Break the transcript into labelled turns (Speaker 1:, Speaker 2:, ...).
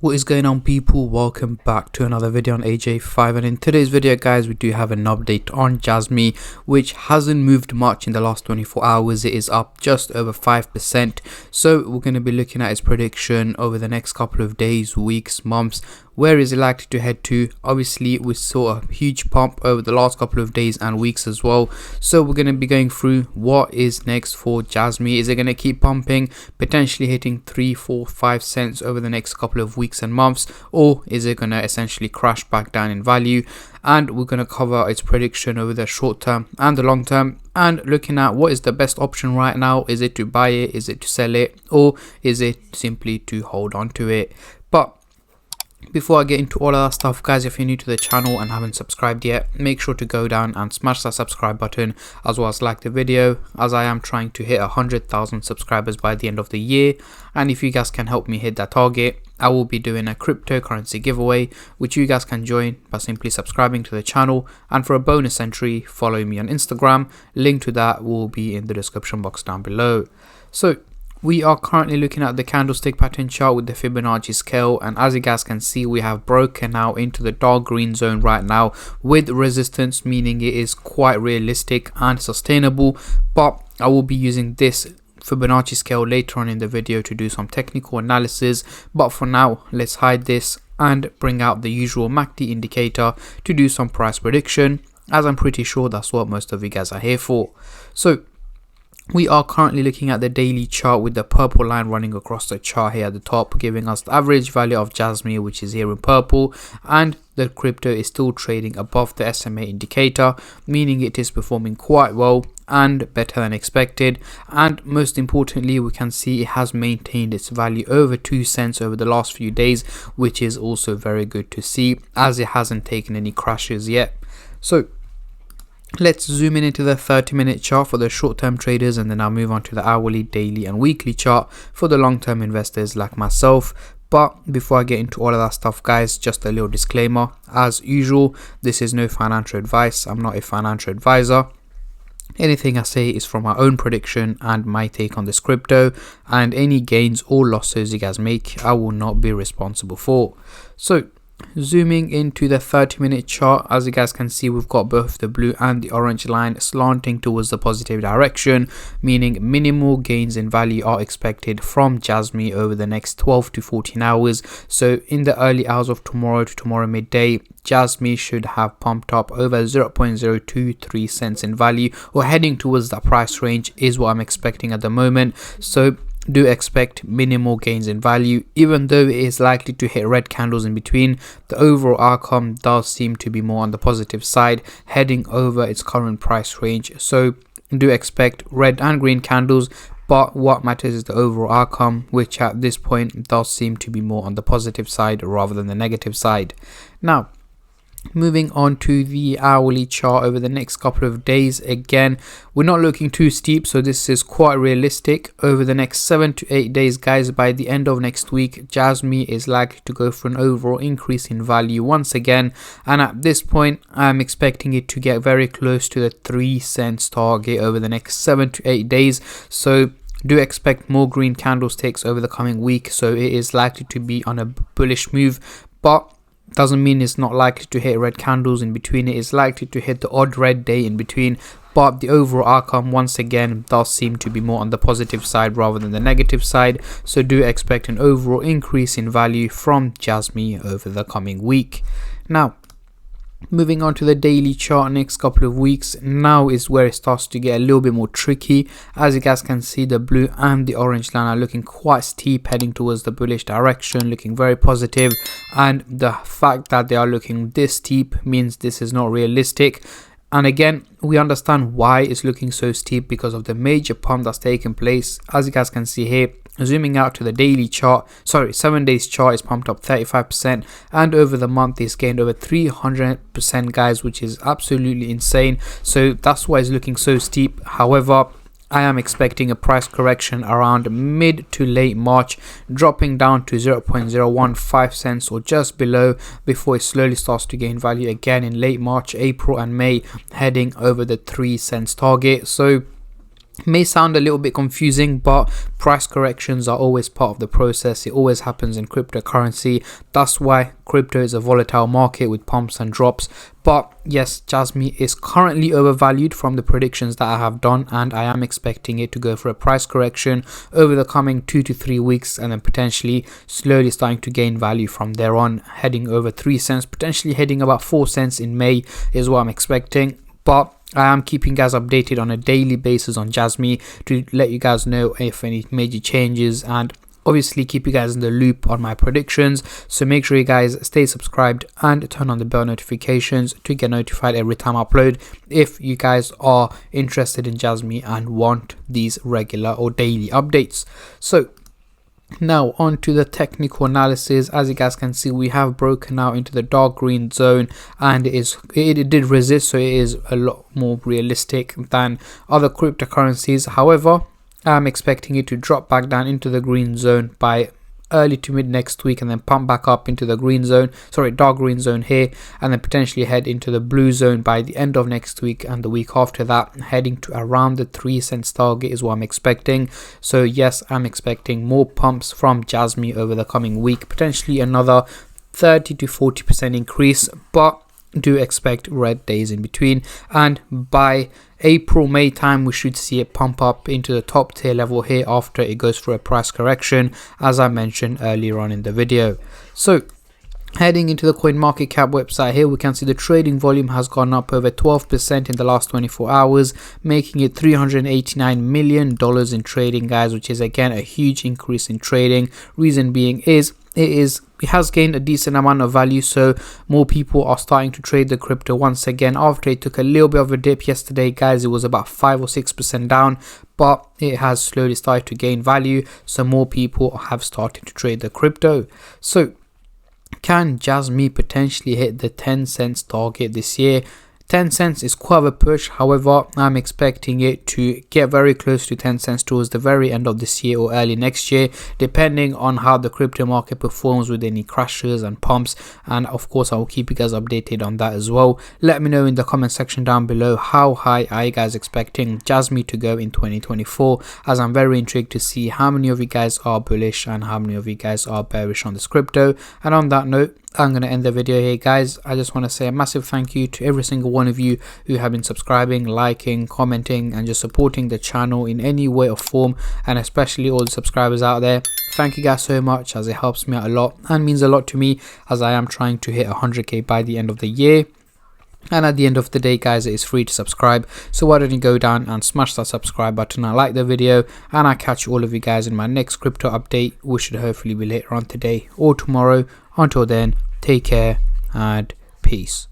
Speaker 1: What is going on, people? Welcome back to another video on AJ5, and in today's video guys we do have an update on Jasmy, which hasn't moved much in the last 24 hours. It is up just over 5%. So we're going to be looking at its prediction over the next couple of days, weeks, months. Where is it likely to head to? Obviously we saw a huge pump over the last couple of days and weeks as well, so we're going to be going through what is next for Jasmy. Is it going to keep pumping, potentially hitting 3, 4, 5 cents over the next couple of weeks and months, or is it going to essentially crash back down in value? And we're going to cover its prediction over the short term and the long term, and looking at what is the best option right now. Is it to buy it, is it to sell it, or is it simply to hold on to it? But before I get into all of that stuff guys, if you're new to the channel and haven't subscribed yet, make sure to go down and smash that subscribe button, as well as like the video, as I am trying to hit 100,000 subscribers by the end of the year. And if you guys can help me hit that target, I will be doing a cryptocurrency giveaway, which you guys can join by simply subscribing to the channel, and for a bonus entry, follow me on Instagram. Link to that will be in the description box down below. So we are currently looking at the candlestick pattern chart with the Fibonacci scale, and as you guys can see, we have broken out into the dark green zone right now with resistance, meaning it is quite realistic and sustainable. But I will be using this Fibonacci scale later on in the video to do some technical analysis, but for now let's hide this and bring out the usual MACD indicator to do some price prediction, as I'm pretty sure that's what most of you guys are here for. So we are currently looking at the daily chart with the purple line running across the chart here at the top, giving us the average value of Jasmy, which is here in purple, and the crypto is still trading above the SMA indicator, meaning it is performing quite well and better than expected. And most importantly, we can see it has maintained its value over 2 cents over the last few days, which is also very good to see, as it hasn't taken any crashes yet. So let's zoom in into the 30-minute chart for the short-term traders, and then I'll move on to the hourly, daily and weekly chart for the long-term investors like myself. But before I get into all of that stuff guys, just a little disclaimer. As usual, this is no financial advice. I'm not a financial advisor. Anything I say is from my own prediction and my take on this crypto, and any gains or losses you guys make, I will not be responsible for. So zooming into the 30-minute chart, as you guys can see, we've got both the blue and the orange line slanting towards the positive direction, meaning minimal gains in value are expected from Jasmy over the next 12 to 14 hours. So in the early hours of tomorrow to tomorrow midday, Jasmy should have pumped up over 0.023 cents in value, or heading towards that price range is what I'm expecting at the moment. So do expect minimal gains in value, even though it is likely to hit red candles in between. The overall outcome does seem to be more on the positive side, heading over its current price range. So do expect red and green candles, but what matters is the overall outcome, which at this point does seem to be more on the positive side rather than the negative side. Now moving on to the hourly chart over the next couple of days, again we're not looking too steep, so this is quite realistic. Over the next 7 to 8 days guys, by the end of next week, Jasmy is likely to go for an overall increase in value once again, and at this point I'm expecting it to get very close to the 3 cents target over the next 7 to 8 days. So do expect more green candlesticks over the coming week, so it is likely to be on a bullish move, but doesn't mean it's not likely to hit red candles in between. It is likely to hit the odd red day in between, but the overall outcome once again does seem to be more on the positive side rather than the negative side. So do expect an overall increase in value from Jasmy over the coming week. Now moving on to the daily chart, next couple of weeks, now is where it starts to get a little bit more tricky. As you guys can see, the blue and the orange line are looking quite steep, heading towards the bullish direction, looking very positive, and the fact that they are looking this steep means this is not realistic. And again, we understand why it's looking so steep, because of the major pump that's taken place. As you guys can see here, zooming out to the daily chart, 7 days chart is pumped up 35%, and over the month is gained over 300% guys, which is absolutely insane. So that's why it's looking so steep. However, I am expecting a price correction around mid to late March, dropping down to 0.015 cents or just below, before it slowly starts to gain value again in late March, April and May, heading over the 3 cents target. So May sound a little bit confusing, but price corrections are always part of the process. It always happens in cryptocurrency. That's why crypto is a volatile market with pumps and drops. But yes, Jasmy is currently overvalued from the predictions that I have done, and I am expecting it to go for a price correction over the coming 2 to 3 weeks, and then potentially slowly starting to gain value from there on, heading over 3 cents, potentially heading about 4 cents in May is what I'm expecting. But I am keeping you guys updated on a daily basis on Jasmy to let you guys know if any major changes, and obviously keep you guys in the loop on my predictions. So make sure you guys stay subscribed and turn on the bell notifications to get notified every time I upload, if you guys are interested in Jasmy and want these regular or daily updates. So now on to the technical analysis. As you guys can see, we have broken out into the dark green zone, and it did resist, so it is a lot more realistic than other cryptocurrencies. However, I'm expecting it to drop back down into the green zone by early to mid next week, and then pump back up into the green zone, dark green zone here, and then potentially head into the blue zone by the end of next week, and the week after that heading to around the 3 cents target is what I'm expecting. So yes, I'm expecting more pumps from Jasmy over the coming week, potentially another 30 to 40% increase, but do expect red days in between, and by April-May time we should see it pump up into the top tier level here after it goes for a price correction, as I mentioned earlier on in the video. So heading into the CoinMarketCap website here, we can see the trading volume has gone up over 12% in the last 24 hours, making it $389 million in trading, guys, which is again a huge increase in trading. Reason being is it has gained a decent amount of value, so more people are starting to trade the crypto once again after it took a little bit of a dip yesterday, guys. It was about 5 or 6% down, but it has slowly started to gain value, so more people have started to trade the crypto. So can Jasmy potentially hit the 10 cents target this year? 10 cents is quite a push. However, I'm expecting it to get very close to 10 cents towards the very end of this year or early next year, depending on how the crypto market performs with any crashes and pumps, and of course I will keep you guys updated on that as well. Let me know in the comment section down below how high are you guys expecting Jasmy to go in 2024, as I'm very intrigued to see how many of you guys are bullish and how many of you guys are bearish on this crypto. And on that note, I'm going to end the video here, guys. I just want to say a massive thank you to every single one of you who have been subscribing, liking, commenting, and just supporting the channel in any way or form, and especially all the subscribers out there. Thank you guys so much, as it helps me out a lot and means a lot to me, as I am trying to hit 100k by the end of the year. And at the end of the day, guys, it is free to subscribe, so why don't you go down and smash that subscribe button and like the video, and I'll catch all of you guys in my next crypto update, which should hopefully be later on today or tomorrow. Until then, take care and peace.